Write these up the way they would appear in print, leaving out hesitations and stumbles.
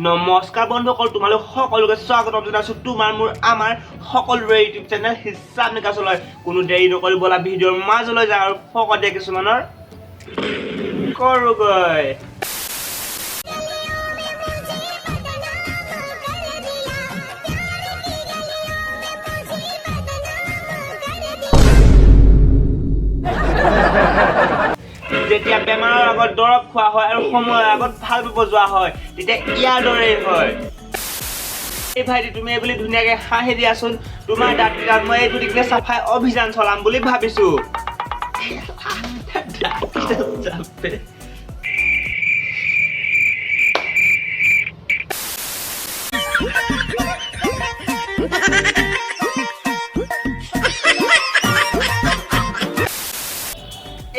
নমস্কাৰ বন্ধুসকল, তোমালোক সকলোকে স্বাগতম জনাইছোঁ তোমাৰ মোৰ আমাৰ সকলোৰে ইউটিউব চেনেল হিচাপ নিকাচলৈ। কোনো দেৰি নকৰি বলা ভিডিঅ'ৰ মাজলৈ যাওঁ আৰু ফকতীয়া কিছুমানৰ কৰোগৈ। যেতিয়া বেমাৰৰ আগত দৰৱ খোৱা হয় আৰু সময়ৰ আগত ভাল পাব যোৱা হয়, তেতিয়া ইয়াৰ দৰেই হয়। এই ভাইটি, তুমি এই বুলি ধুনীয়াকৈ হাঁহি দিয়াচোন। তোমাৰ দাঁতকেইটাত মই এইটো দিনে চাফাই অভিযান চলাম বুলি ভাবিছোঁ।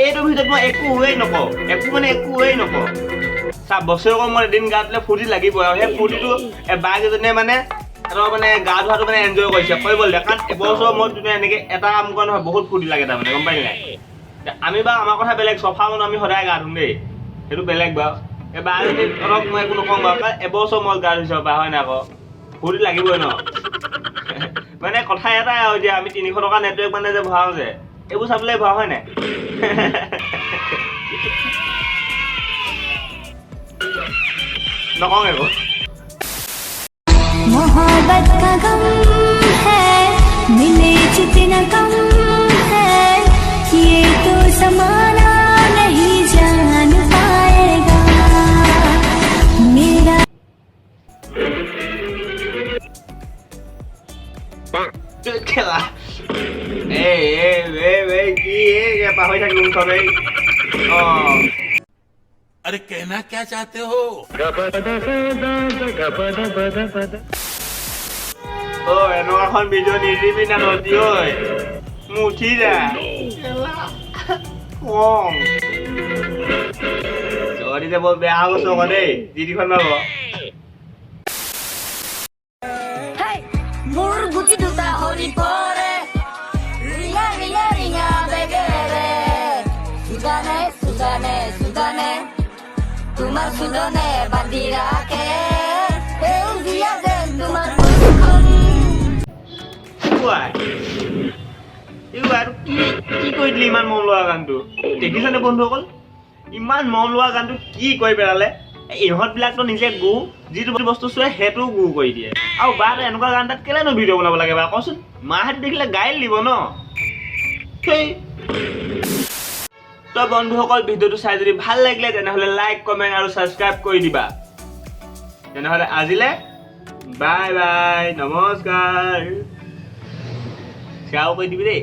এইটো ভিতৰত মই একোৱেই নকওঁ, একোৱেই নকওঁ। চা, বছৰেকৰ মই এদিন গা ধুলে ফূৰ্তি লাগিবই, আৰু সেই ফূৰ্তিটো বাঘ এজনীয়ে মানে গা ধোৱাটো মানে এনজয় কৰিছে কৰিবলৈ। কাৰণ এবছৰ মই তুমি এনেকৈ এটা কাম কৰা নহয়, বহুত ফূৰ্তি লাগে তাৰমানে, গম পাই নাই? আমি বাৰু আমাৰ কথা বেলেগ, চফা মানুহ আমি সদায় গা ধুম দেই, সেইটো বেলেগ বাৰু। এই বাঘ এজনী অলপ মই একো নকওঁ বাৰু, কাৰণ এবছৰ মই গা ধুইছোঁ বাৰু, হয় নাই আকৌ? ফূৰ্তি লাগিবই ন। মানে কথা এটাই আৰু, এতিয়া আমি 300 টকা নেটৱৰ্ক মানে যে ভৰাওঁ যে, এইবোৰ চাবলৈ ভৰাওঁ, হয় নাই? নকওঁ একো। मोहब्बत का गम है, मिले जितना कम है, ये तो समाना नहीं जान पाएगा मेरा। খেলা কি পাহৰি থাকিলো চবেই। अरे कहना क्या चाहते हो? এনেকুৱাখন ভিডিঅ' নিদিবি না নদী ঐ, মুঠি যায় কম যদি যে বৰ বেয়া গৈছো আকৌ দেই, যিখন পাব। মোৰ গুটি দুটা হৰি পৰে, ৰিঙা ৰিঙা ৰিঙা বেগেৰে, সুজানে সুজানে সুজানে তোমাৰ সুলনে বান্ধি ৰাখে, সেউজীয়া যেন তোমাৰ কি কৰি দিলি ইমান মন লোৱা গানটো? দেখিছানে বন্ধুসকল, ইমান মন লোৱা গানটো কি কৰি পেলালে? ইহঁতবিলাকতো নিজে গু, যিটো বস্তু চুৱে সেইটো গু কৰি দিয়ে। আৰু বা এনেকুৱা গান তাত কেলেনো ভিডিঅ' বনাব লাগে বা কচোন? মাহঁতে দেখিলে গাইল দিব ন। তো বন্ধুসকল, ভিডিঅ'টো চাই যদি ভাল লাগিলে তেনেহ'লে লাইক, কমেণ্ট আৰু ছাবস্ক্ৰাইব কৰি দিবা। তেনেহ'লে আজিলে বাই বাই, নমস্কাৰ। শ্বেয়াৰো কৰি দিবি দেই।